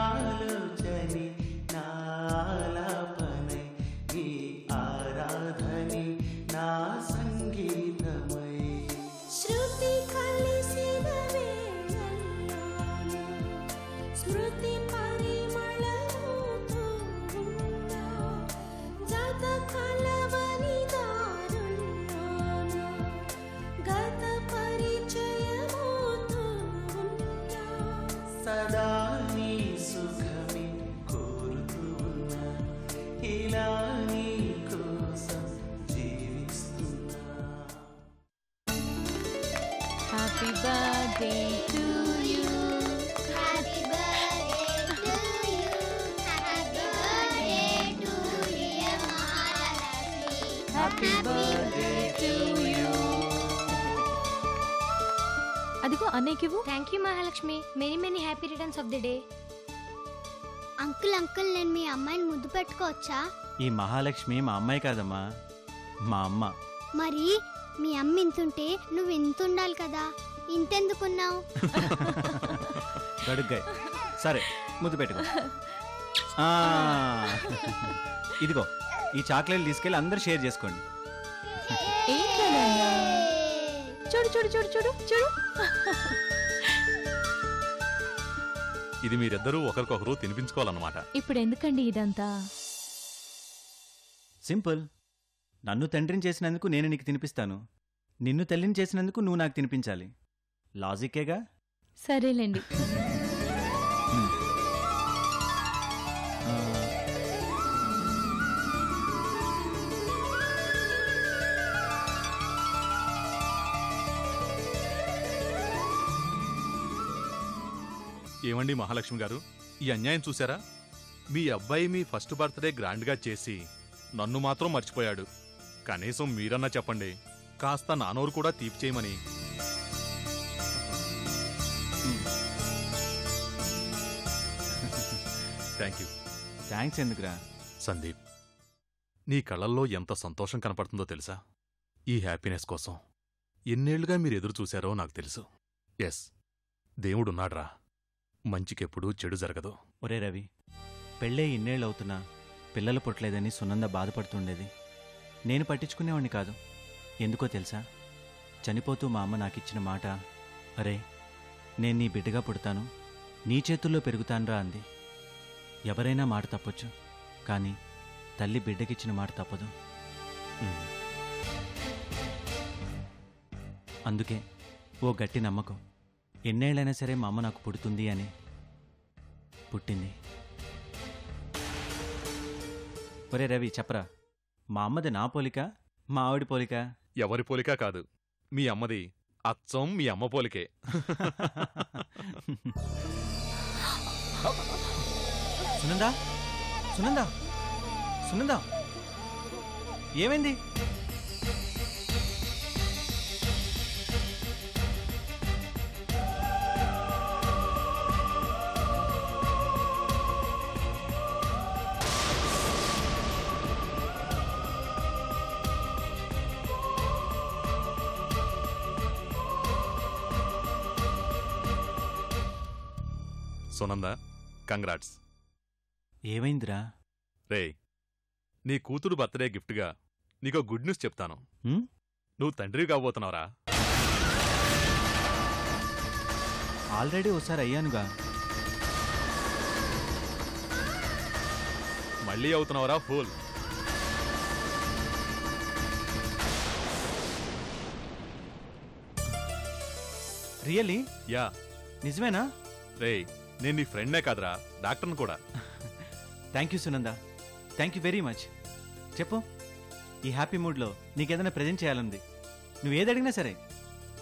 ఆలోచని నాలాపనై నీ ఆరాధని నా సంగీతమై శృతి కలిసిన వేళల్లోన స్మృతి పరిమళముతో ఉన్న జత కలవని దారుల్లోన గత పరిచయముతో ఉన్న సదా నీ సుఖమే కోరుతూ ఉన్నా ఇలా నీ కోసం జీవిస్తున్నా. Happy birthday to you. Happy birthday to you. Happy birthday to dear Mahalakshmi. Happy birthday to you. అదిగో అన్నయ్యకివ్వు. Thank you Mahalakshmi. Many many happy returns of the day. Uncle uncle నేను మీ అమ్మాయిని ముద్దు పెట్టుకోవచ్చా? ఈ మహాలక్ష్మి మా అమ్మాయి కాదమ్మా, మా అమ్మ. మరి మీ అమ్మ ఇంతుంటే నువ్వు ఇంతుండాలి కదా, ఇంతెందుకున్నావు? గడుగ్గాయ్. సరే ముద్దు పెట్టుకో. ఆ, ఇదిగో ఈ చాక్లెట్లు తీసుకెళ్ళి అందరూ షేర్ చేసుకోండి. ఏంటన్నా? చూడు చూడు చూడు చూడు చూడు. ఇది మీరిద్దరూ ఒకరికొకరు తినిపించుకోవాలన్నమాట. ఇప్పుడు ఎందుకండి ఇదంతా? సింపుల్. నన్ను తండ్రిని చేసినందుకు నేను నీకు తినిపిస్తాను, నిన్ను తల్లిని చేసినందుకు నువ్వు నాకు తినిపించాలి. లాజికేగా? సరేలేండి. ఏమండి మహాలక్ష్మి గారు, ఈ అన్యాయం చూసారా? మీ అబ్బాయి మీ ఫస్ట్ బర్త్డే గ్రాండ్గా చేసి నన్ను మాత్రం మర్చిపోయాడు. కనీసం మీరన్నా చెప్పండి, కాస్త నానోరు కూడా తీపి చేయమని. Thank you. థ్యాంక్స్ ఎందుకురా? సందీప్, నీ కళ్ళల్లో ఎంత సంతోషం కనపడుతుందో తెలుసా? ఈ హ్యాపీనెస్ కోసం ఎన్నేళ్లుగా మీరు ఎదురు చూశారో నాకు తెలుసు. ఎస్, దేవుడున్నాడ్రా, మంచికెప్పుడూ చెడు జరగదు. ఒరే రవి, పెళ్ళే ఇన్నేళ్ళవుతున్నా పిల్లలు పుట్టలేదని సునంద బాధపడుతుండేది. నేను పట్టించుకునేవాణ్ణి కాదు. ఎందుకో తెలుసా? చనిపోతూ మా అమ్మ నాకిచ్చిన మాట, అరే నేను నీ బిడ్డగా పుడతాను, నీ చేతుల్లో పెరుగుతాన్రా అంది. ఎవరైనా మాట తప్పొచ్చు, కానీ తల్లి బిడ్డకిచ్చిన మాట తప్పదు. అందుకే ఓ గట్టి నమ్మకం, ఎన్నేళ్ళైనా సరే మా అమ్మ నాకు పుడుతుంది అని. పుట్టింది. ఒరే రవి చెప్పరా, మా అమ్మది నా పోలిక మా ఆవిడ పోలిక? ఎవరి పోలిక కాదు, మీ అమ్మది అచ్చం మీ అమ్మ పోలికే. సునందా, సునందా, సునందా, ఏమైంది? సునంద, కంగ్రాట్స్. ఏమైందిరా? రే, నీ కూతురు బర్త్డే గిఫ్ట్గా నీకో గుడ్ న్యూస్ చెప్తాను. నువ్వు తండ్రి కాబోతున్నావురా. ఆల్రెడీ ఓసారి అయ్యానుగా. మళ్ళీ అవుతున్నావురా ఫూల్. రియల్లీ? యా. నిజమేనా? రే, నేను నీ ఫ్రెండ్నే కాదురా, డాక్టర్ని కూడా. Thank you Sunanda, thank you very much. చెప్పు, ఈ హ్యాపీ మూడ్లో నీకేదైనా ప్రజెంట్ చేయాలంది. నువ్వేదడిగినా సరే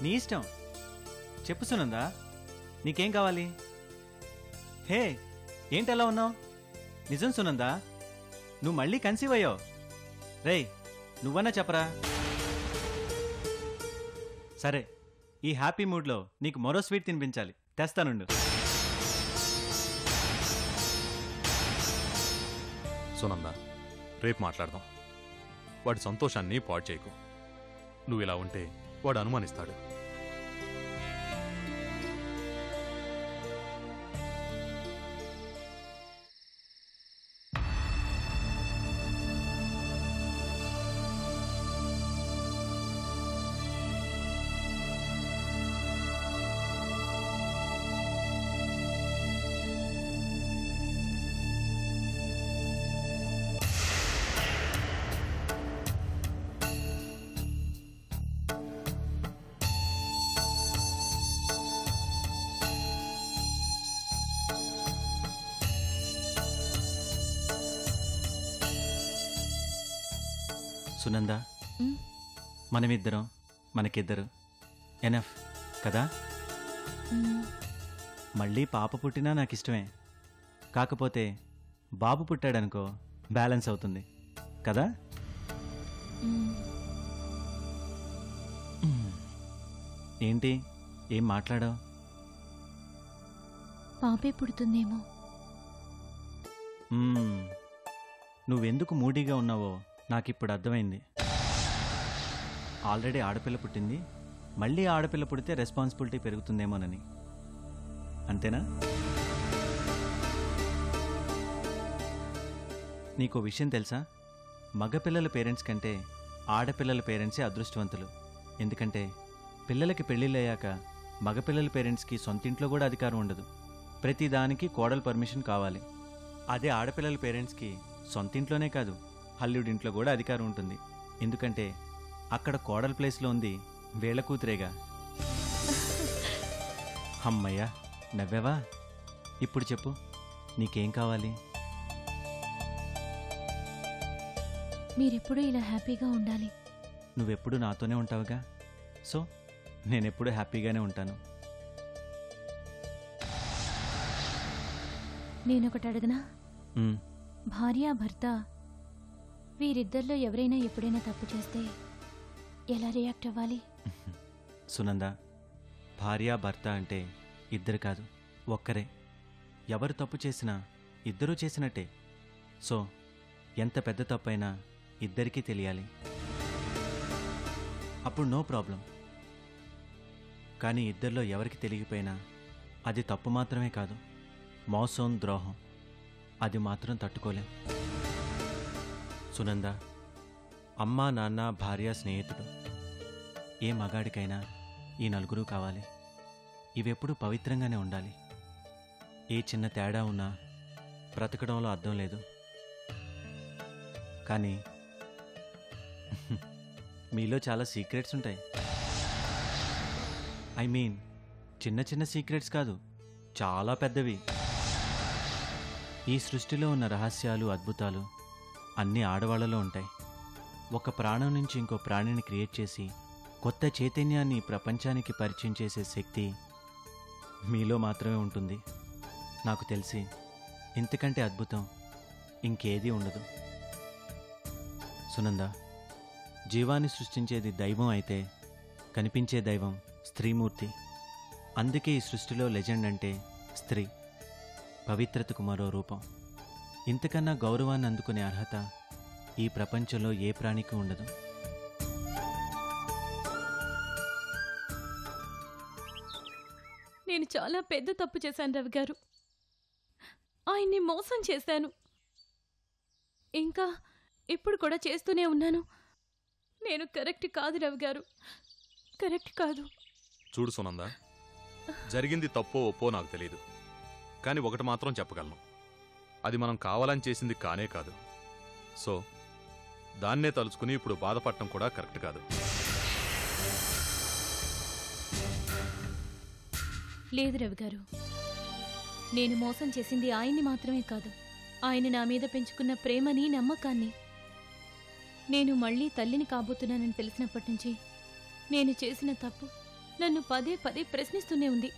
నీ ఇష్టం. చెప్పు సునంద, నీకేం కావాలి? హే, ఏంటి అలా ఉన్నావు? నిజం సునంద, నువ్వు మళ్ళీ కన్సీవ్ అయ్యావు. రేయ్, నువ్వన్నా చెప్పరా. సరే, ఈ హ్యాపీ మూడ్లో నీకు మరో స్వీట్ తినిపించాలి, తెస్తానుండు. సునంద, రేపు మాట్లాడదాం. వాడి సంతోషాన్ని పాడు చేయకు. నువ్వు ఇలా ఉంటే వాడు అనుమానిస్తాడు. సునంద, మ్, మనమిద్దరం మనకిద్దరు ఎనఫ్ కదా. మ్, మళ్ళీ పాప పుట్టినా నాకు ఇష్టమే. కాకపోతే బాబు పుట్టాడనుకో బ్యాలెన్స్ అవుతుంది కదా. మ్. ఏంటి ఏం మాట్లాడావు? పాపే పుడుతుందేమో. నువ్వెందుకు మూడీగా ఉన్నావో నాకిప్పుడు అర్థమైంది. ఆల్రెడీ ఆడపిల్ల పుట్టింది, మళ్ళీ ఆడపిల్ల పుడితే రెస్పాన్సిబిలిటీ పెరుగుతుందేమోనని. అంతేనా? నీకో విషయం తెలుసా? మగపిల్లల పేరెంట్స్ కంటే ఆడపిల్లల పేరెంట్సే అదృష్టవంతులు. ఎందుకంటే పిల్లలకి పెళ్ళిళ్ళయ్యాక మగపిల్లల పేరెంట్స్కి సొంతింట్లో కూడా అధికారం ఉండదు. ప్రతిదానికి కోడలు పర్మిషన్ కావాలి. అదే ఆడపిల్లల పేరెంట్స్కి సొంతింట్లోనే కాదు, హల్లుడింట్లో కూడా అధికారం ఉంటుంది. ఎందుకంటే అక్కడ కోడల ప్లేస్లో ఉంది వీళ్ళ కూతురేగా. అమ్మయ్యా, నవ్వావా? ఇప్పుడు చెప్పు, నీకేం కావాలి? మీరెప్పుడూ ఇలా హ్యాపీగా ఉండాలి. నువ్వెప్పుడు నాతోనే ఉంటావుగా, సో నేనెప్పుడు హ్యాపీగానే ఉంటాను. నేనొకటి అడగనా? మ్, భార్య భర్త వీరిద్దరిలో ఎవరైనా ఎప్పుడైనా తప్పు చేస్తే ఎలా రియాక్ట్ అవ్వాలి? సునంద, భార్య భర్త అంటే ఇద్దరు కాదు, ఒక్కరే. ఎవరు తప్పు చేసినా ఇద్దరూ చేసినట్టే. సో ఎంత పెద్ద తప్పైనా ఇద్దరికీ తెలియాలి. అప్పుడు నో ప్రాబ్లం. కానీ ఇద్దరిలో ఎవరికి తెలియకపోయినా అది తప్పు మాత్రమే కాదు, మోసం, ద్రోహం. అది మాత్రం తట్టుకోలేం. సునంద, అమ్మ, నాన్న, భార్య, స్నేహితుడు, ఏ మగాడికైనా ఈ నలుగురు కావాలి. ఇవెప్పుడూ పవిత్రంగానే ఉండాలి. ఏ చిన్న తేడా ఉన్నా బ్రతకడంలో అర్థం లేదు. కానీ మీలో చాలా సీక్రెట్స్ ఉంటాయి. ఐ మీన్ చిన్న చిన్న సీక్రెట్స్ కాదు, చాలా పెద్దవి. ఈ సృష్టిలో ఉన్న రహస్యాలు, అద్భుతాలు అన్నీ ఆడవాళ్లలో ఉంటాయి. ఒక ప్రాణం నుంచి ఇంకో ప్రాణిని క్రియేట్ చేసి కొత్త చైతన్యాన్ని ప్రపంచానికి పరిచయం చేసే శక్తి మీలో మాత్రమే ఉంటుంది. నాకు తెలిసి ఇంతకంటే అద్భుతం ఇంకేదీ ఉండదు. సునంద, జీవాన్ని సృష్టించేది దైవం అయితే కనిపించే దైవం స్త్రీమూర్తి. అందుకే ఈ సృష్టిలో లెజెండ్ అంటే స్త్రీ, పవిత్రతకు మరో రూపం. ఇంతకన్నా గౌరవాన్ని అందుకునే అర్హత ఈ ప్రపంచంలో ఏ ప్రాణికి ఉండదు. నేను చాలా పెద్ద తప్పు చేశాను రవి గారు. ఆయన్ని మోసం చేశాను. ఇంకా ఇప్పుడు కూడా చేస్తూనే ఉన్నాను. నేను కరెక్ట్ కాదు రవి గారు, కరెక్ట్ కాదు. చూడు సునంద, జరిగింది తప్పో ఒప్పో నాకు తెలియదు, కానీ ఒకటి మాత్రం చెప్పగలను, అది మనం కావాలని చేసింది కానే కాదు. సో దాన్నే తలుచుకుని ఇప్పుడు బాధపడటం కూడా కరెక్ట్ కాదు. లేదు రవి గారు, నేను మోసం చేసింది ఆయన్ని మాత్రమే కాదు, ఆయన నా మీద పెంచుకున్న ప్రేమని, నమ్మకాన్ని. నేను మళ్ళీ తల్లిని కాబోతున్నానని తెలిసినప్పటి నుంచి నేను చేసిన తప్పు నన్ను పదే పదే ప్రశ్నిస్తూనే ఉంది.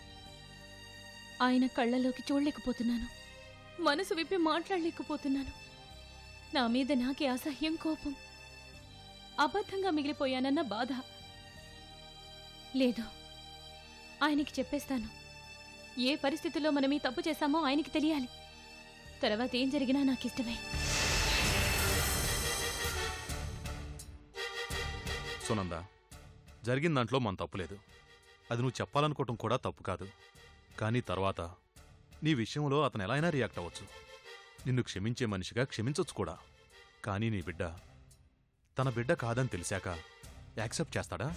ఆయన కళ్ళలోకి చూడలేకపోతున్నాను, మనసు విప్పి మాట్లాడలేకపోతున్నాను. నా మీద నాకే అసహ్యం, కోపం. అబద్ధంగా మిగిలిపోయానన్న బాధ. లేదు, ఆయనకి చెప్పేస్తాను. ఏ పరిస్థితుల్లో మనం ఈ తప్పు చేశామో ఆయనకి తెలియాలి. తర్వాత ఏం జరిగినా నాకిష్టమే. సునంద, జరిగిన దాంట్లో మన తప్పు లేదు. అది నువ్వు చెప్పాలనుకోవటం కూడా తప్పు కాదు. కానీ తర్వాత నీ విషయంలో అతను ఎలా అయినా రియాక్ట్ అవ్వచ్చు. నిన్ను క్షమించే మనిషిగా క్షమించొచ్చు కూడా. కానీ నీ బిడ్డ తన బిడ్డ కాదని తెలిసాక యాక్సెప్ట్ చేస్తాడా?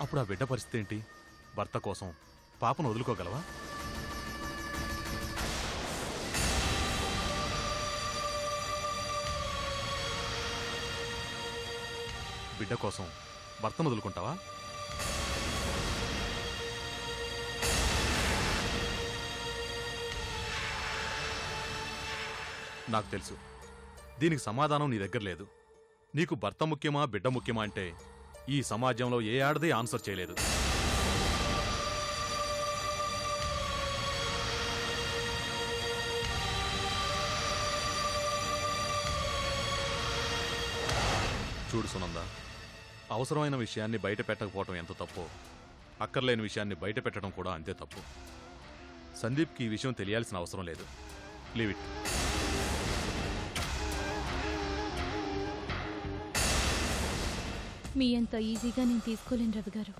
అప్పుడు ఆ బిడ్డ పరిస్థితి ఏంటి? భర్త కోసం పాపను వదులుకోగలవా? బిడ్డ కోసం భర్తను వదులుకుంటావా? నాకు తెలుసు దీనికి సమాధానం నీ దగ్గర లేదు. నీకు భర్త ముఖ్యమా బిడ్డ ముఖ్యమా అంటే ఈ సమాజంలో ఏ ఆడది ఆన్సర్ చేయలేదు. చూడు సునంద, అవసరమైన విషయాన్ని బయట పెట్టకపోవటం ఎంత తప్పో అక్కర్లేని విషయాన్ని బయట పెట్టడం కూడా అంతే తప్పు. సందీప్కి ఈ విషయం తెలియాల్సిన అవసరం లేదు. Leave it. మీ అంత ఈజీగా నేను తీసుకోలేను రవి గారు.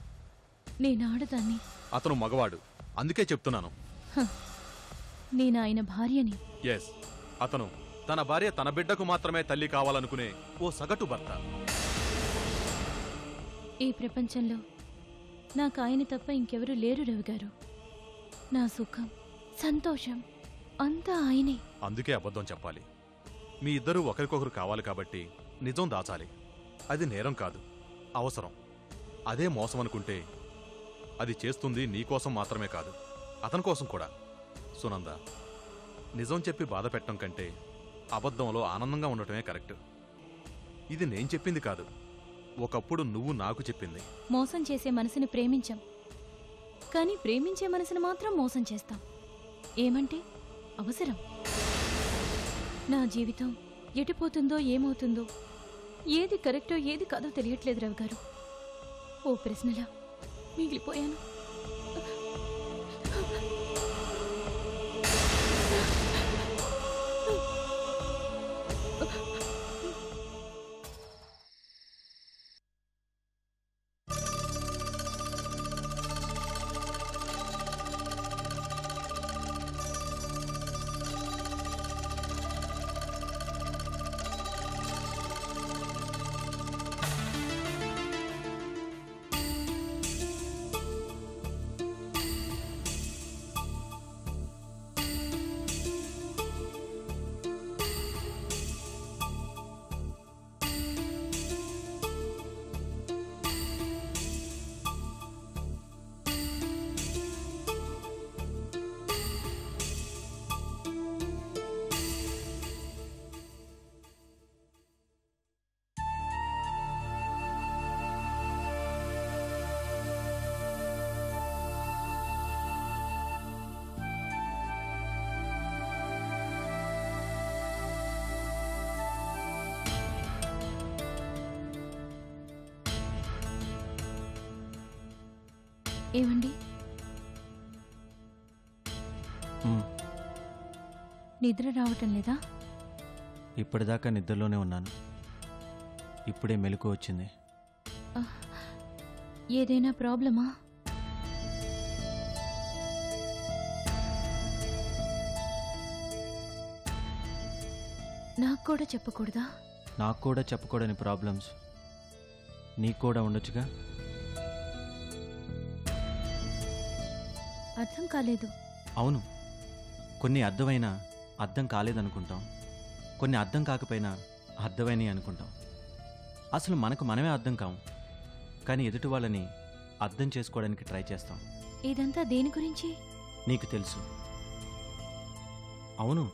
నేను ఆడదాన్ని. అతను మగవాడు, అందుకే చెప్తున్నాను. నేను ఆయన భార్యని. ఎస్, అతను తన భార్య తన బిడ్డకు మాత్రమే తల్లి కావాలనుకునే ఓ సగటు భర్త. ఈ ప్రపంచంలో నాకు ఆయన తప్ప ఇంకెవరూ లేరు రవి గారు. నా సుఖం సంతోషం అంతా ఆయనే. అందుకే అబద్ధం చెప్పాలి. మీ ఇద్దరూ ఒకరికొకరు కావాలి కాబట్టి నిజం దాచాలి. అది నేరం కాదు, అవసరం. అదే మోసం అనుకుంటే అది చేస్తుంది నీకోసం మాత్రమే కాదు, అతని కోసం కూడా. సునంద, నిజం చెప్పి బాధ పెట్టడం కంటే అబద్ధంలో ఆనందంగా ఉండటమే కరెక్ట్. ఇది నేను చెప్పింది కాదు, ఒకప్పుడు నువ్వు నాకు చెప్పింది. మోసం చేసే మనసుని ప్రేమించాం, కానీ ప్రేమించే మనసుని మాత్రం మోసం చేస్తాం. ఏమంటే అవసరం. నా జీవితం ఎటుపోతుందో ఏమవుతుందో, ఏది కరెక్టో ఏది కాదో తెలియట్లేదు రవి గారు. ఓ ప్రశ్నలా మిగిలిపోయాను. ఏమండి, నిద్ర రావటం లేదా? ఇప్పటిదాకా నిద్రలోనే ఉన్నాను, ఇప్పుడే మెలకు వచ్చింది. ఏదైనా ప్రాబ్లమా? నాకు కూడా చెప్పకూడదా? నాకు కూడా చెప్పకూడని ప్రాబ్లమ్స్ నీకు కూడా ఉండొచ్చుగా. అర్థం కాలేదు. అవును, కొన్ని అర్థమైనా అర్థం కాలేదనుకుంటాం, కొన్ని అర్థం కాకపోయినా అర్థమైనవి అనుకుంటాం. అసలు మనకు మనమే అర్థం కాము, కానీ ఎదుటి వాళ్ళని అర్థం చేసుకోవడానికి ట్రై చేస్తాం. ఇదంతా దేని గురించి? నీకు తెలుసు. అవును,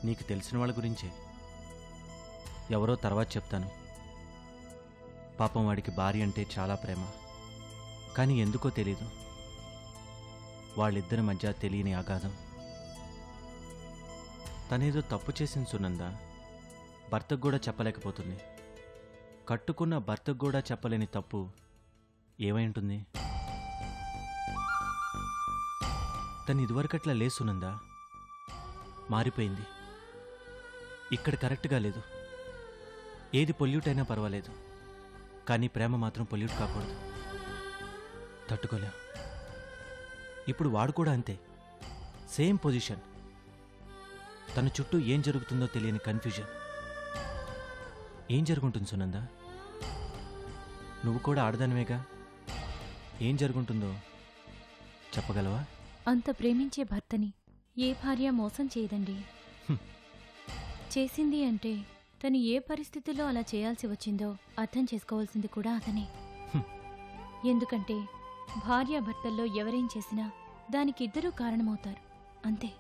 నీకు తెలిసిన వాళ్ళ గురించే. ఎవరో తర్వాత చెప్తాను. పాపం వాడికి భార్య అంటే చాలా ప్రేమ, కానీ ఎందుకో తెలీదు, వాళ్ళిద్దరి మధ్య తెలియని అగాధం. తనేదో తప్పు చేసింది సునంద, భర్తకు కూడా చెప్పలేకపోతుంది. కట్టుకున్న భర్తకు కూడా చెప్పలేని తప్పు ఏమై ఉంటుంది? తను ఇదివరకట్లా లేదు సునంద, మారిపోయింది. ఇక్కడ కరెక్ట్గా లేదు. ఏది పొల్యూట్ అయినా పర్వాలేదు, కానీ ప్రేమ మాత్రం పొల్యూట్ కాకూడదు. తట్టుకోలేం. ఇప్పుడు వాడు కూడా అంతే, సేమ్ పొజిషన్. తన చుట్టూ ఏం జరుగుతుందో తెలియని కన్ఫ్యూజన్. ఏం జరుగుంటుంది సునంద? నువ్వు కూడా ఆడదానివేగా, ఏం జరుగుంటుందో చెప్పగలవా? అంత ప్రేమించే భర్తని ఏ భార్య మోసం చేయదండి. చేసింది అంటే తను ఏ పరిస్థితుల్లో అలా చేయాల్సి వచ్చిందో అర్థం చేసుకోవాల్సింది కూడా అతనే. ఎందుకంటే భార్యాభర్తల్లో ఎవరేం చేసినా దానికి ఇద్దరూ కారణమవుతారు, అంతే.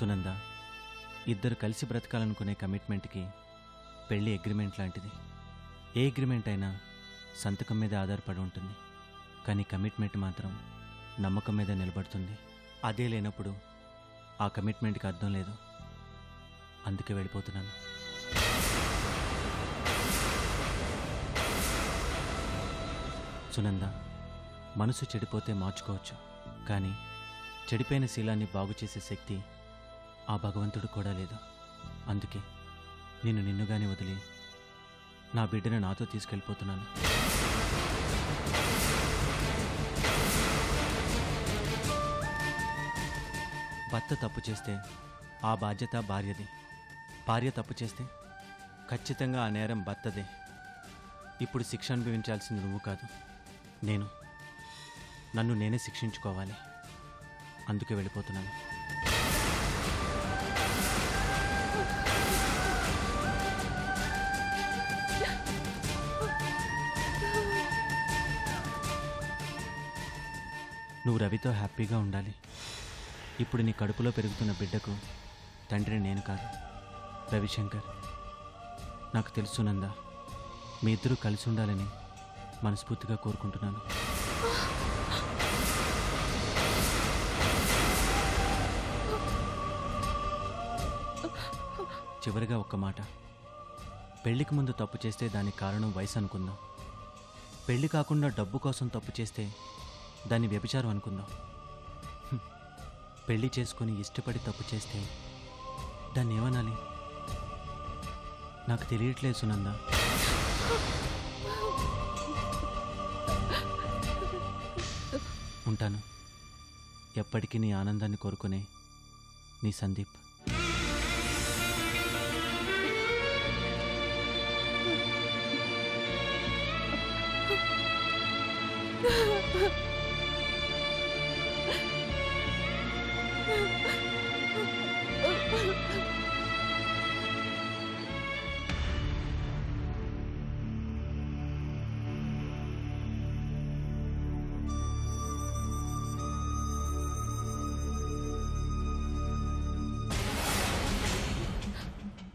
సునంద, ఇద్దరు కలిసి బ్రతకాలనుకునే కమిట్మెంట్కి పెళ్లి అగ్రిమెంట్ లాంటిది. ఏ అగ్రిమెంట్ అయినా సంతకం మీద ఆధారపడి ఉంటుంది, కానీ కమిట్మెంట్ మాత్రం నమ్మకం మీద నిలబడుతుంది. అదే లేనప్పుడు ఆ కమిట్మెంట్కి అర్థం లేదు. అందుకే వెళ్ళిపోతున్నాను. సునంద, మనసు చెడిపోతే మార్చుకోవచ్చు, కానీ చెడిపోయిన శీలాన్ని బాగు చేసే శక్తి ఆ భగవంతుడు కూడా లేదు. అందుకే నేను నిన్నుగానే వదిలి నా బిడ్డను నాతో తీసుకెళ్ళిపోతున్నాను. భర్త తప్పు చేస్తే ఆ బాధ్యత భార్యది. భార్య తప్పు చేస్తే ఖచ్చితంగా ఆ నేరం భర్తదే. ఇప్పుడు శిక్ష అనుభవించాల్సింది నువ్వు కాదు, నేను. నన్ను నేనే శిక్షించుకోవాలి. అందుకే వెళ్ళిపోతున్నాను. నువ్వు రవితో హ్యాపీగా ఉండాలి. ఇప్పుడు నీ కడుపులో పెరుగుతున్న బిడ్డకు తండ్రి నేను కాదు, రవిశంకర్. నాకు తెలుసు సునంద, మీ ఇద్దరూ కలిసి ఉండాలని మనస్ఫూర్తిగా కోరుకుంటున్నాను. చివరిగా ఒక్క మాట. పెళ్లికి ముందు తప్పు చేస్తే దానికి కారణం వయసు అనుకుందాం. పెళ్లి కాకుండా డబ్బు కోసం తప్పు చేస్తే దాన్ని వ్యభిచారం అనుకుందాం. పెళ్లి చేసుకుని ఇష్టపడి తప్పు చేస్తే దాన్ని ఏమనాలి? నాకు తెలియట్లేదు సునంద. ఉంటాను. ఎప్పటికీ నీ ఆనందాన్ని కోరుకునే నీ సందీప్.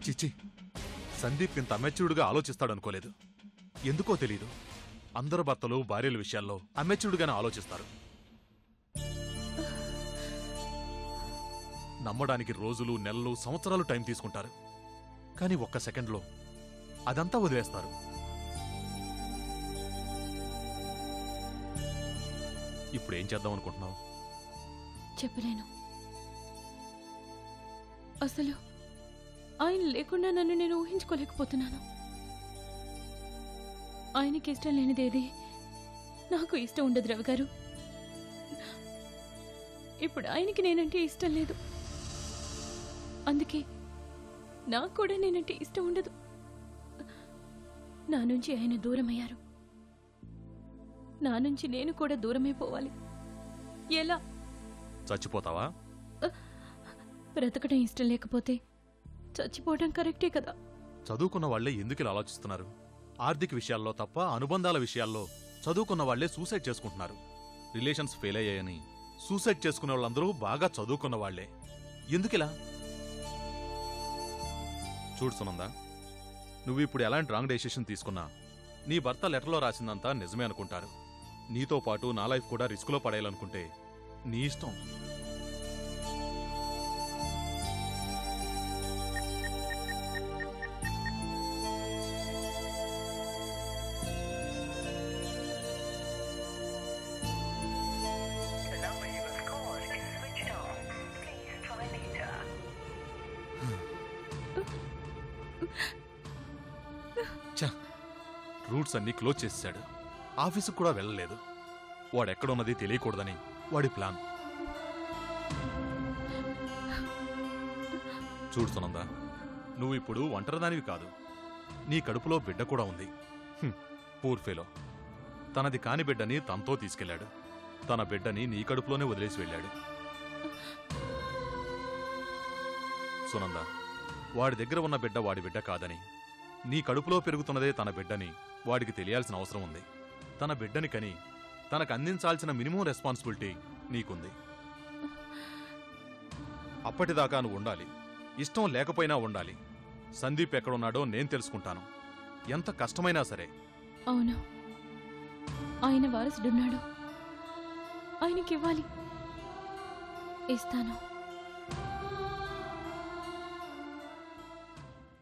చిచ్చి, సందీప్ ఇంత అమెచ్యూర్డ్గా ఆలోచిస్తాడనుకోలేదు. ఎందుకో తెలీదు, అందరు భర్తలు భార్యల విషయాల్లో అమెచ్యూర్డ్గానే ఆలోచిస్తారు. నమ్మడానికి రోజులు, నెలలు, సంవత్సరాలు టైం తీసుకుంటారు, కానీ ఒక్క సెకండ్లో అదంతా వదిలేస్తారు. ఇప్పుడు ఏం చేద్దాం అనుకుంటున్నావు? చెప్పలేను. అసలు ఆయన లేకుండా నన్ను నేను ఊహించుకోలేకపోతున్నాను. ఆయనకి ఇష్టం లేనిదేది నాకు ఇష్టం ఉండదు రవి గారు. ఇప్పుడు ఆయనకి నేనంటే ఇష్టం లేదు, అందుకే నాకు కూడా నేనంటే ఇష్టం ఉండదు. నా నుంచి ఆయన దూరం అయ్యారు, నా నుంచి నేను కూడా దూరమైపోవాలి. ఎలా? చచ్చిపోతావా? బ్రతకడం ఇష్టం లేకపోతే చచ్చిపోవడం కరెక్టే కదా. చదువుకున్న వాళ్లే ఎందుకు ఇలా ఆలోచిస్తున్నారు? ఆర్థిక విషయాల్లో తప్ప అనుబంధాల విషయాల్లో చదువుకున్న వాళ్లే సూసైడ్ చేసుకుంటున్నారు. రిలేషన్స్ ఫెయిల్ అయ్యాయని సూసైడ్ చేసుకునే వాళ్ళందరూ బాగా చదువుకున్న వాళ్లే. ఎందుకిలా? చూడు సునందా, నువ్వు ఇప్పుడు ఎలాంటి రాంగ్ డెసిషన్ తీసుకున్నా నీ భర్త లెటర్లో రాసిందంతా నిజమే అనుకుంటారు. నీతో పాటు నా లైఫ్ కూడా రిస్కులో పడేయాలనుకుంటే నీ ఇష్టం. రూట్స్ అన్నీ క్లోజ్ చేశాడు. ఆఫీసుకు కూడా వెళ్ళలేదు. వాడెక్కడున్నది తెలియకూడదని వాడి ప్లాన్. చూడు సునందా, నువ్వు ఇప్పుడు ఒంటరిదానివి కాదు, నీ కడుపులో బిడ్డ కూడా ఉంది. Poor fellow. తనది కాని బిడ్డని తనతో తీసుకెళ్లాడు, తన బిడ్డని నీ కడుపులోనే వదిలేసి వెళ్ళాడు. సునందా, వాడి దగ్గర ఉన్న బిడ్డ వాడి బిడ్డ కాదని, నీ కడుపులో పెరుగుతున్నదే తన బిడ్డని వాడికి తెలియాల్సిన అవసరం ఉంది. తన బిడ్డని కని తనకు అందించాల్సిన మినిమం రెస్పాన్సిబిలిటీ నీకుంది. అప్పటిదాకా నువ్వు ఉండాలి. ఇష్టం లేకపోయినా ఉండాలి. సందీప్ ఎక్కడున్నాడో నేను తెలుసుకుంటాను, ఎంత కష్టమైనా సరే. అవును, ఆయన వారసుడున్నాడు, ఆయనకివ్వాలి, ఇస్తాను.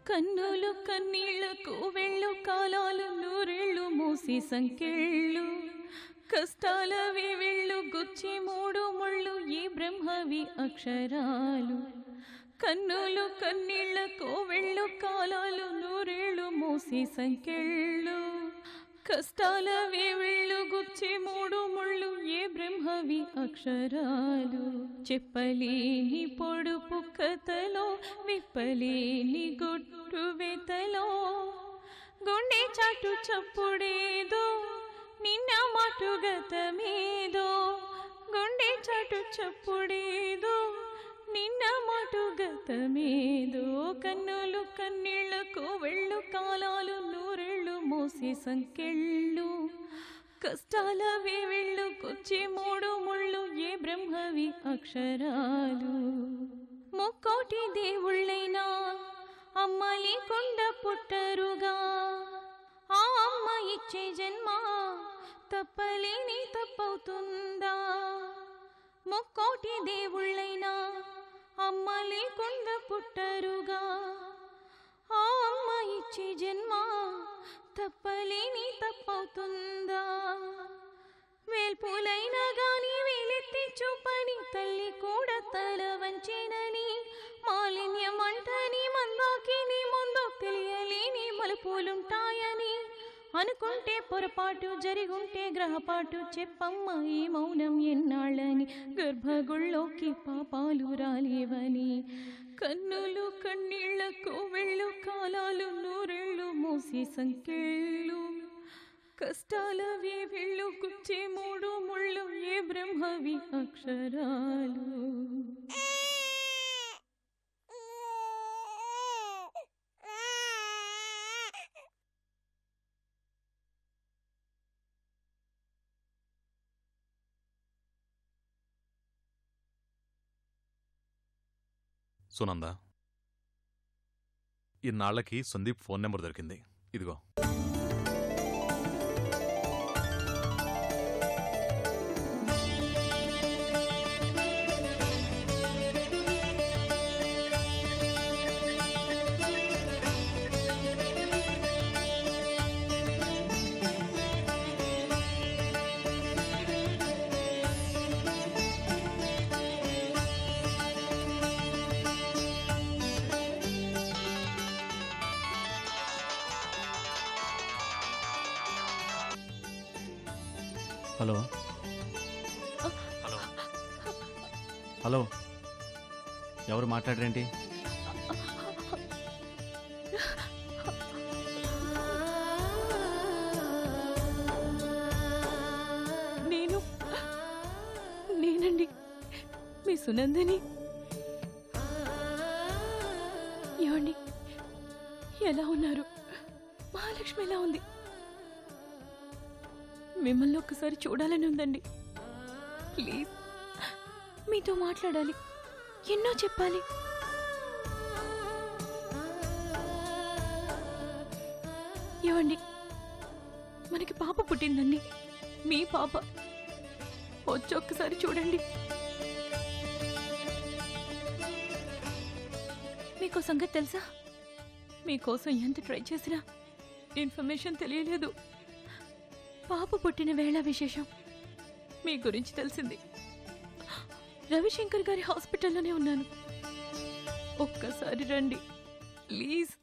కన్నులు కన్నీళ్లకు వెళ్ళు కాలాలు నూరేళ్ళు మూసి సంకెళ్ళు కష్టాలవి వెళ్ళు గుచ్చి మూడు ముళ్ళు ఈ బ్రహ్మవి అక్షరాలు. కన్నులు కన్నీళ్లకు వెళ్ళు కాలాలు నూరేళ్ళు మూసి సంకెళ్ళు కష్టాలవి వెళ్ళు గుచ్చి మూడు ముళ్ళు ఏ బ్రహ్మవి అక్షరాలు. చెప్పలేని పొడుపు కథలో విప్పలేని గుట్టు వెతలో గుండె చాటు చప్పుడేదో నిన్న మాటు గతమేదో. గుండె చాటు చప్పుడేదో నిన్న మాటు గతమేదో. కన్నులు కన్నీళ్లకు వెళ్ళు కాలాలు నూరేళ్ళు మోసి సంకెళ్ళు కష్టాలవి వెళ్ళు కొచ్చి మూడు ముళ్ళు ఏ బ్రహ్మవి అక్షరాలు. ముక్కోటి దేవుళ్ళైనా అమ్మ లేకుండా పుట్టరుగా, ఆ అమ్మ ఇచ్చే జన్మ తప్పలేని తప్పవుతుందా. ముక్కోటి దేవుళ్ళైనా అమ్మ లేకుండా పుట్టరుగా, ఆ అమ్మ ఇచ్చే జన్మ తప్పలేని తప్పవుతుందా. వేల్పులైనా గాని వేలెత్తి చూపని తల్లి కూడా తల వంచేనని, మాలిన్యం అంటని మందాకిని ముందు తెలియలేని మలుపులుంటాయని అనుకుంటే పొరపాటు జరిగుంటే గ్రహపాటు. చెప్పమ్మ ఈ మౌనం ఎన్నాళ్ళని, గర్భగుళ్ళోకి పాపాలు రాలేవని. కన్నులు కన్నీళ్లకు వెళ్ళు కాలాలు నూరేళ్ళు మోసి సంకెళ్ళు కష్టాలవి వెళ్ళు కుచ్చే మూడు ముళ్ళు ఏ బ్రహ్మవి అక్షరాలు. సునంద, ఇన్నాళ్లకి సందీప్ ఫోన్ నెంబర్ దొరికింది, ఇదిగో. హలో హలో హలో, ఎవరు మాట్లాడరేంటి? నేనండి మీ సునందని. ఏమండి, ఎలా ఉన్నారు? మహాలక్ష్మి ఎలా ఉంది? మిమ్మల్ని ఒక్కసారి చూడాలని ఉందండి. ప్లీజ్, మీతో మాట్లాడాలి, ఎన్నో చెప్పాలి. ఏమండి, మనకి పాప పుట్టిందండి, మీ పాప. వచ్చి ఒక్కసారి చూడండి. మీకు సంగతి తెలుసా? మీకోసం ఎంత ట్రై చేసినా ఇన్ఫర్మేషన్ తెలియలేదు. పాప పుట్టిన వేళ విశేషం మీ గురించి తెలిసింది. రవిశంకర్ గారి హాస్పిటల్లోనే ఉన్నాను. ఒక్కసారి రండి ప్లీజ్.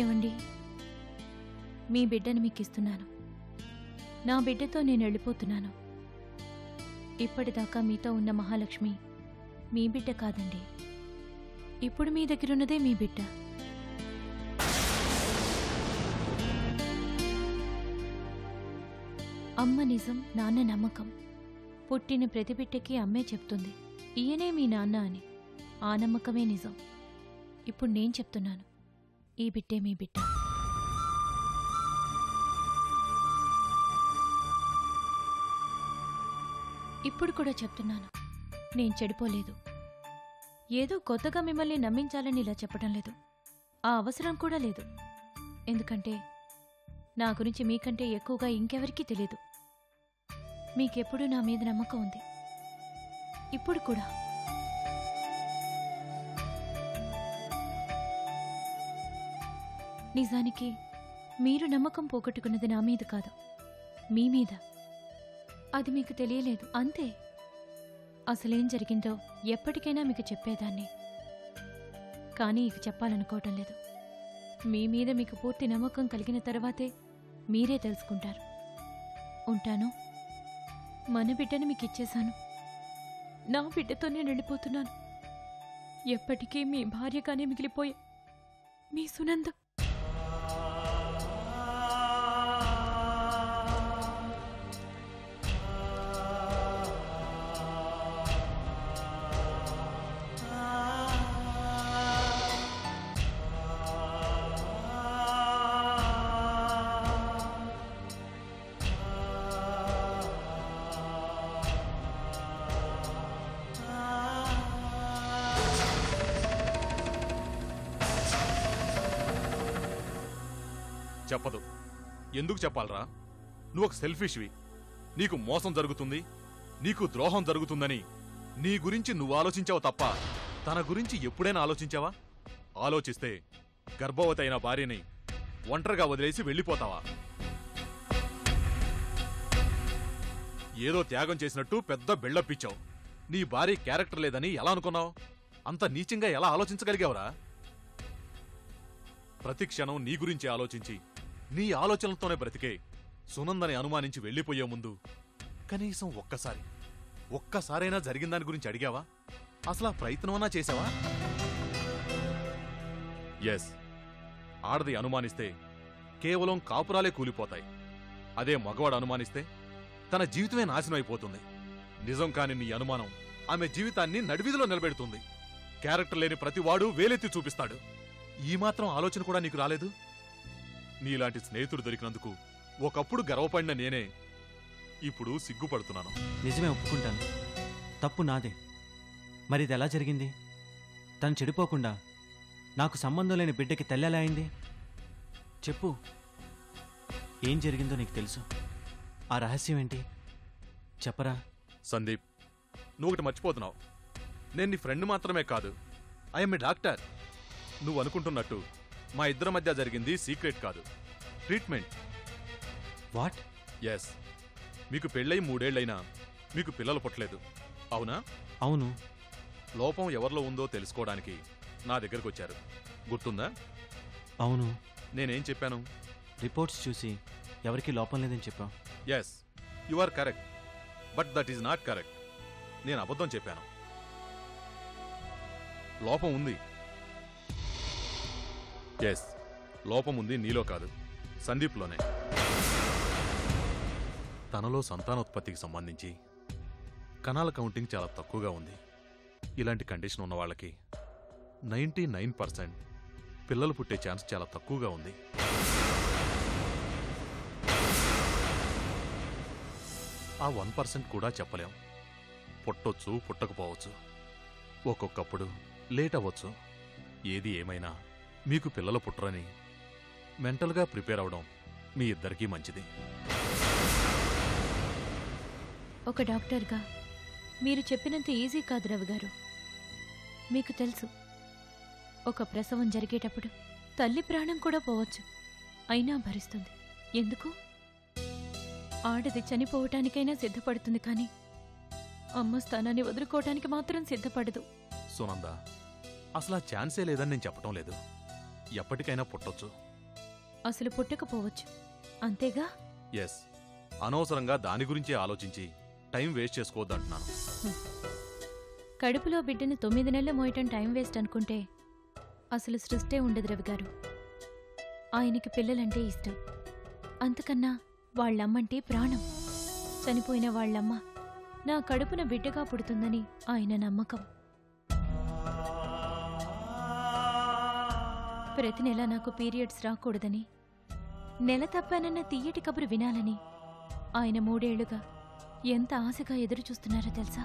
ఏమండి, మీ బిడ్డను మీకు ఇస్తున్నాను. నా బిడ్డతో నేను వెళ్ళిపోతున్నాను. ఇప్పటిదాకా మీతో ఉన్న మహాలక్ష్మి మీ బిడ్డ కాదండి. ఇప్పుడు మీ దగ్గరున్నదే మీ బిడ్డ. అమ్మ నిజం, నాన్న నమ్మకం. పుట్టిన ప్రతి బిడ్డకి అమ్మే చెప్తుంది, ఈయనే మీ నాన్న అని. ఆ నమ్మకమే నిజం. ఇప్పుడు నేను చెప్తున్నాను, ఈ బిడ్డే మీ బిడ్డ. ఇప్పుడు కూడా చెప్తున్నాను, నేను చెడిపోలేదు. ఏదో కొత్తగా మిమ్మల్ని నమ్మించాలని ఇలా చెప్పడం లేదు. ఆ అవసరం కూడా లేదు. ఎందుకంటే నా గురించి మీకంటే ఎక్కువగా ఇంకెవరికీ తెలీదు. మీకెప్పుడు నా మీద నమ్మకం ఉంది, ఇప్పుడు కూడా. నిజానికి మీరు నమ్మకం పోగొట్టుకున్నది నా మీద కాదు, మీ మీద. అది మీకు తెలియలేదు అంతే. అసలేం జరిగిందో ఎప్పటికైనా మీకు చెప్పేదాన్ని, కానీ ఇక చెప్పాలనుకోవటం లేదు. మీ మీద మీకు పూర్తి నమ్మకం కలిగిన తర్వాతే మీరే తెలుసుకుంటారు. ఉంటాను. మన బిడ్డని మీకు ఇచ్చేశాను. నా బిడ్డతో నేను వెళ్ళిపోతున్నాను. ఎప్పటికీ మీ భార్యగానే మిగిలిపోయే మీ సునంద. చెప్పదు. ఎందుకు చెప్పాలరా? నువ్వు ఒక సెల్ఫిష్వి. నీకు మోసం జరుగుతుంది, నీకు ద్రోహం జరుగుతుందని నీ గురించి నువ్వు ఆలోచించావు తప్ప తన గురించి ఎప్పుడైనా ఆలోచించావా? ఆలోచిస్తే గర్భవతి అయిన భార్యని ఒంటరిగా వదిలేసి వెళ్ళిపోతావా? ఏదో త్యాగం చేసినట్టు పెద్ద బిల్డప్పిచ్చావు. నీ భార్య క్యారెక్టర్ లేదని ఎలా అనుకున్నావు? అంత నీచంగా ఎలా ఆలోచించగలిగావురా? ప్రతి క్షణం నీ గురించి ఆలోచించి నీ ఆలోచనలతోనే బ్రతికే సునందని అనుమానించి వెళ్ళిపోయే ముందు కనీసం ఒక్కసారైనా జరిగిన దాని గురించి అడిగావా? అసలు ఆ ప్రయత్నమన్నా చేశావా? ఎస్, ఆడది అనుమానిస్తే కేవలం కాపురాలే కూలిపోతాయి. అదే మగవాడు అనుమానిస్తే తన జీవితమే నాశనం అయిపోతుంది. నిజం కాని నీ అనుమానం ఆమె జీవితాన్ని నడివీధిలో నిలబెడుతుంది. క్యారెక్టర్ లేని ప్రతివాడు వేలెత్తి చూపిస్తాడు. ఈ మాత్రం ఆలోచన కూడా నీకు రాలేదు? నీలాంటి స్నేహితుడు దొరికినందుకు ఒకప్పుడు గర్వపడిన నేనే ఇప్పుడు సిగ్గుపడుతున్నాను. నిజమే, ఒప్పుకుంటాను. తప్పు నాదే. మరి ఇది ఎలా జరిగింది? తను చెడిపోకుండా నాకు సంబంధం లేని బిడ్డకి తల్లి ఎలా అయింది? చెప్పు, ఏం జరిగిందో నీకు తెలుసు. ఆ రహస్యం ఏంటి చెప్పరా? సందీప్, నువ్వు ఒకటి మర్చిపోతున్నావు. నేను నీ ఫ్రెండ్ మాత్రమే కాదు, ఐఎమ్ ఏ డాక్టర్. నువ్వు అనుకుంటున్నట్టు మా ఇద్దరి మధ్య జరిగింది సీక్రెట్ కాదు, ట్రీట్మెంట్. వాట్? ఎస్, మీకు పెళ్ళై 3 ఏళ్లైనా మీకు పిల్లలు పుట్టలేదు, అవునా? అవును. లోపం ఎవరిలో ఉందో తెలుసుకోవడానికి నా దగ్గరకు వచ్చారు, గుర్తుందా? అవును. నేనేం చెప్పాను? రిపోర్ట్స్ చూసి ఎవరికీ లోపం లేదని చెప్పావు. Yes, you are correct, but that is not correct. నేను అబద్ధం చెప్పాను. లోపం ఉంది. ఎస్, లోపం ఉంది నీలో కాదు, సందీప్లోనే. తనలో సంతానోత్పత్తికి సంబంధించి కణాల కౌంటింగ్ చాలా తక్కువగా ఉంది. ఇలాంటి కండిషన్ ఉన్న వాళ్ళకి 99% పిల్లలు పుట్టే ఛాన్స్ చాలా తక్కువగా ఉంది. ఆ 1% కూడా చెప్పలేం. పుట్టొచ్చు, పుట్టకపోవచ్చు, ఒక్కొక్కప్పుడు లేట్ అవ్వచ్చు. ఏది ఏమైనా మీకు పిల్లలు పుట్టరని మెంటల్గా ప్రిపేర్ అవడం మీ ఇద్దరికీ మంచిది. ఒక డాక్టర్గా మీరు చెప్పినంత ఈజీ కాదు రవి గారు. మీకు తెలుసు, ఒక ప్రసవం జరిగేటప్పుడు తల్లి ప్రాణం కూడా పోవచ్చు, అయినా భరిస్తుంది. ఎందుకు? ఆడది చనిపోవటానికైనా సిద్ధపడుతుంది, కానీ అమ్మ స్థానాన్ని వదులుకోవటానికి మాత్రం సిద్ధపడదు. సునంద, అసలు ఆ ఛాన్సే లేదని నేను చెప్పటం లేదు. ఎప్పటికైనా పుట్టొచ్చు. అసలు పుట్టకపోవచ్చు, అంతేగా? ఎస్, అనవసరంగా దాని గురించి ఆలోచించి టైం వేస్ట్ చేసుకోవద్దంటున్నాను. కడుపులో బిడ్డను 9 నెలలు మోయటం టైం వేస్ట్ అనుకుంటే అసలు సృష్టే ఉండదు రవిగారు. ఆయనకి పిల్లలంటే ఇష్టం, అంతకన్నా వాళ్ళమ్మంటే ప్రాణం. చనిపోయిన వాళ్ళమ్మ నా కడుపున బిడ్డగా పుడుతుందని ఆయన నమ్మకం. ప్రతి నెల నాకు పీరియడ్స్ రాకూడదని, నెల తప్పానన్న తీయటి కబురు వినాలని ఆయన 3 ఏళ్లుగా ఎంత ఆశగా ఎదురుచూస్తున్నారో తెలుసా?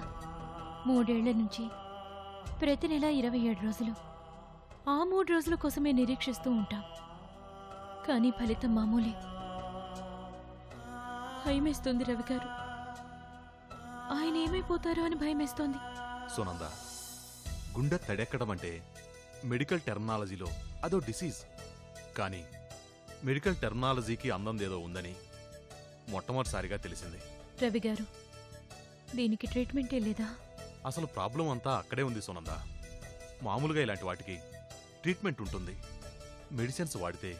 3 ఏళ్ల నుంచి ప్రతి నెల 27 రోజులు ఆ 3 రోజుల కోసమే నిరీక్షిస్తూ ఉంటాం. కానీ ఫలితం మామూలే. భయమేస్తోంది రవిగారు, ఆయన ఏమైపోతారో అని భయమేస్తోంది. సునంద, గుండె తడెక్కడం అంటే మెడికల్ టెర్మినాలజీలో అదో డిసీజ్. కానీ మెడికల్ టెర్మినాలజీకి అందందేదో ఉందని మొట్టమొదటిసారిగా తెలిసింది. రవిగారు, దీనికి ట్రీట్మెంటే లేదా? అసలు ప్రాబ్లం అంతా అక్కడే ఉంది సునంద. మామూలుగా ఇలాంటి వాటికి ట్రీట్మెంట్ ఉంటుంది, మెడిసిన్స్ వాడితే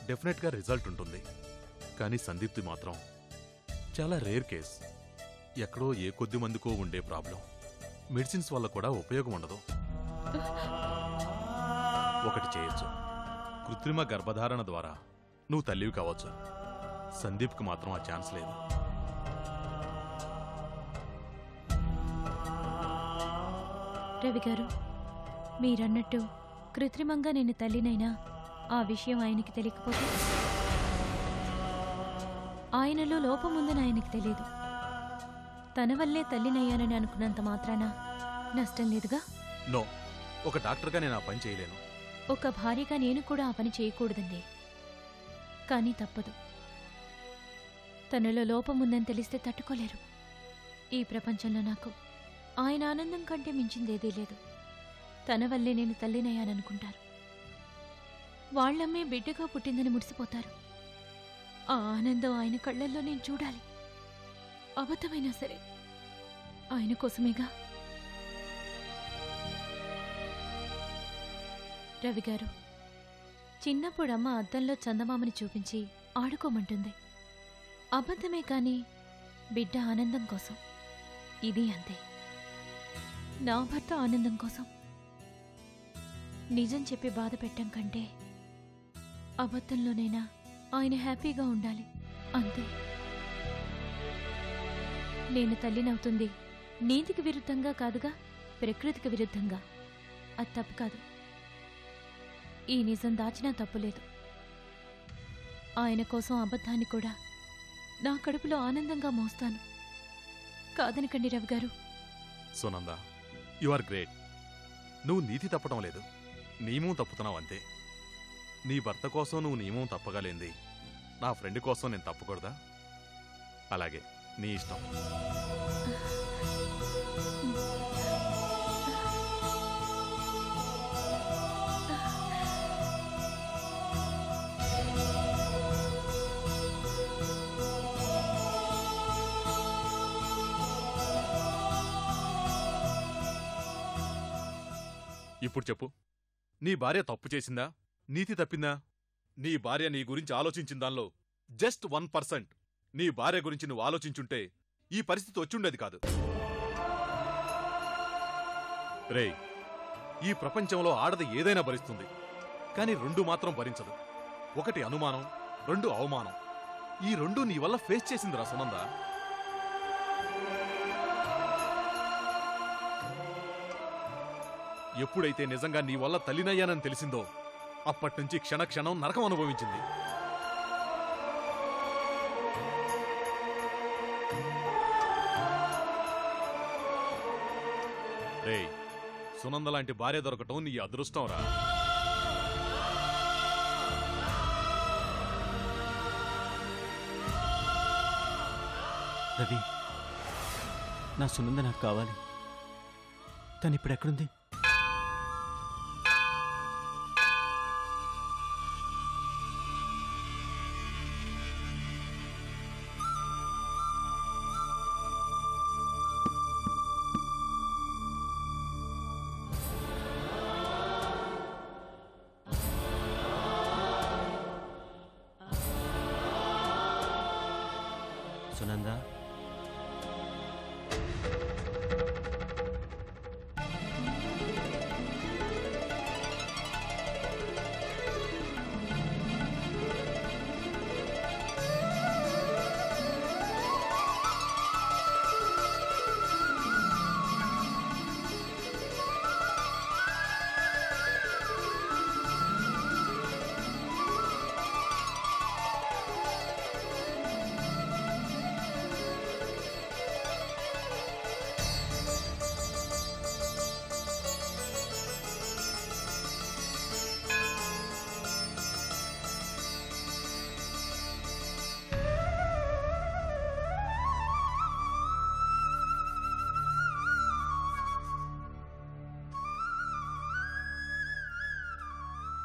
డెఫినెట్గా రిజల్ట్ ఉంటుంది. కానీ సందీప్తి మాత్రం చాలా రేర్ కేస్. ఎక్కడో ఏ కొద్ది మందికో ఉండే ప్రాబ్లం. మెడిసిన్స్ వల్ల కూడా ఉపయోగం ఉండదు. ఒకటి చేయొచ్చు, కృత్రిమ గర్భధారణ ద్వారా నువ్వు తల్లివి కావచ్చు. సందీప్కి మాత్రం ఆ ఛాన్స్ లేదు. రవిగారు, మీరన్నట్టు కృత్రిమంగా నేను తల్లినైనా ఆ విషయం ఆయనకి తెలియకపోతే? ఆయనలో లోపముందని ఆయనకి తెలియదు. తన వల్లే తల్లినయ్యానని అనుకున్నంత మాత్రాన నష్టం లేదుగా? నో, ఒక డాక్టర్గా నేను ఆ పని చేయలేను. ఒక భార్యగా నేను కూడా ఆ పని చేయకూడదండి. కానీ తప్పదు. తనలో లోపముందని తెలిస్తే తట్టుకోలేరు. ఈ ప్రపంచంలో నాకు ఆయన ఆనందం కంటే మించిందేదీ లేదు. తన వల్లే నేను తల్లినయ్యాననుకుంటారు. వాళ్లమ్మే బిడ్డగా పుట్టిందని మురిసిపోతారు. ఆ ఆనందం ఆయన కళ్లల్లో నేను చూడాలి. అబద్ధమైనా సరే ఆయన కోసమేగా. రవిగారు, చిన్నప్పుడు అమ్మ అద్దంలో చందమామని చూపించి ఆడుకోమంటుంది. అబద్ధమే కాని బిడ్డ ఆనందం కోసం. ఇది అంతే. నా భర్త ఆనందం కోసం నిజం చెప్పి బాధ పెట్టం కంటే అబద్ధంలోనైనా ఆయన హ్యాపీగా ఉండాలి, అంతే. నేను తల్లినవుతుంది నీతికి విరుద్ధంగా కాదుగా, ప్రకృతికి విరుద్ధంగా. అది తప్పు కాదు. ఈ నిజం దాచినా తప్పులేదు. ఆయన కోసం అబద్ధాన్ని కూడా నా కడుపులో ఆనందంగా మోస్తాను. కాదనకండి రవిగారు. Sunanda, you are great. నువ్వు నీతి తప్పడం లేదు, నియమం తప్పుతున్నావు అంతే. నీ భర్త కోసం నువ్వు నియమం తప్పగలేంది నా ఫ్రెండ్ కోసం నేను తప్పకూడదా? అలాగే నీ ఇష్టం. ఇప్పుడు చెప్పు, నీ భార్య తప్పు చేసిందా, నీతి తప్పిందా? నీ భార్య నీ గురించి ఆలోచించిన దానిలో జస్ట్ 1% నీ భార్య గురించి నువ్వు ఆలోచించుంటే ఈ పరిస్థితి వచ్చుండేది కాదు. రేయ్, ఈ ప్రపంచంలో ఆడది ఏదైనా భరిస్తుంది, కానీ 2 మాత్రం భరించదు. 1 అనుమానం, 2 అవమానం. ఈ 2 నీ వల్ల ఫేస్ చేసిందిరా సునంద. ఎప్పుడైతే నిజంగా నీ వల్ల తల్లినయ్యానని తెలిసిందో అప్పట్నుంచి క్షణక్షణం నరకం అనుభవించింది. రేయ్, సునంద లాంటి భార్య దొరకటం నీ అదృష్టం రా. రవి, నా సునంద నాకు కావాలి. తను ఇప్పుడు ఎక్కడుంది? సునంద,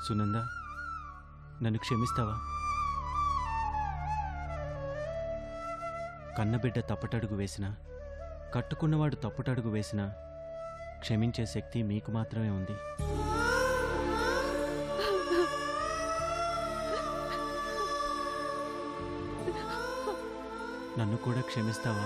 సునంద, నన్ను క్షమిస్తావా? కన్నబిడ్డ తప్పటడుగు వేసినా, కట్టుకున్నవాడు తప్పుటడుగు వేసినా క్షమించే శక్తి మీకు మాత్రమే ఉంది. నన్ను కూడా క్షమిస్తావా?